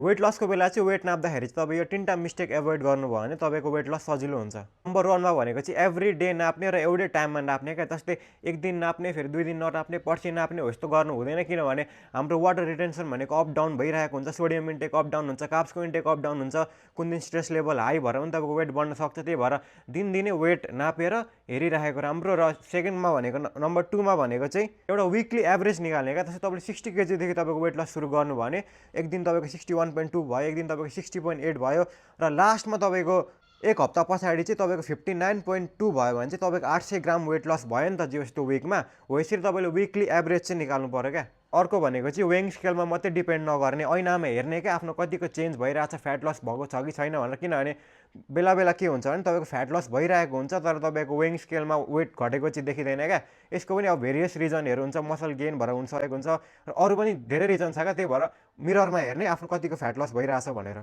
Weight लसको बेला चाहिँ weight नाप्दाखेरि चाहिँ तपाईँ यो 3टा मिस्टेक एभोइड गर्नुभयो भने तपाईँको वेट लस सजिलो हुन्छ। नम्बर 1 मा भनेको चाहिँ एभ्री डे नाप्ने र एउटै टाइममा नाप्ने क्या। जस्तै एक दिन नाप्ने फेरि 2 दिन ननाप्ने पर्सि नाप्ने हो यस्तो गर्नु हुँदैन, किनभने हाम्रो वाटर रिटेन्सन भनेको अप डाउन भइरहेको हुन्छ। सोडियम इन्टेक अप डाउन हुन्छ, कार्ब्सको इन्टेक अप डाउन हुन्छ। कुन दिन स्ट्रेस लेभल हाई भएर पनि तपाईँको वेट बढ्न सक्छ। त्यही भएर दिनदिनै वेट नापेर हेरिरहेको राम्रो। र सेकेन्डमा भनेको नम्बर 2 मा भनेको चाहिँ एउटा विकली एभरेज निकाल्ने क्या। जस्तै तपाईँले 60 केजीदेखि तपाईँको वेट लस सुरु गर्नुभयो भने एक दिन तपाईँको 61.2 भयो, एक दिन तपाईँको 60.8 भयो र लास्टमा तपाईँको एक हप्ता पछाडि चाहिँ तपाईँको 59.2 भयो भने चाहिँ तपाईँको 800 ग्राम वेट लस भयो नि त जो यस्तो विकमा हो। यसरी तपाईँले विकली एभरेज चाहिँ निकाल्नु पऱ्यो क्या। अर्को भनेको चाहिँ वेइङ स्केलमा मात्रै डिपेन्ड नगर्ने, ऐनामा हेर्ने क्या आफ्नो कतिको चेन्ज भइरहेछ, फ्याट लस भएको छ कि छैन भनेर। किनभने बेला बेला के हुन्छ भने तपाईँको फ्याट लस भइरहेको हुन्छ तर तपाईँको वेइङ स्केलमा वेट घटेको चाहिँ देखिँदैन क्या। यसको पनि अब भेरियस रिजनहरू हुन्छ, मसल गेन भएर हुनसकेको हुन्छ र अरू पनि धेरै रिजन छ क्या। त्यही भएर मिररमा हेर्ने आफ्नो कतिको फ्याट लस भइरहेछ भनेर।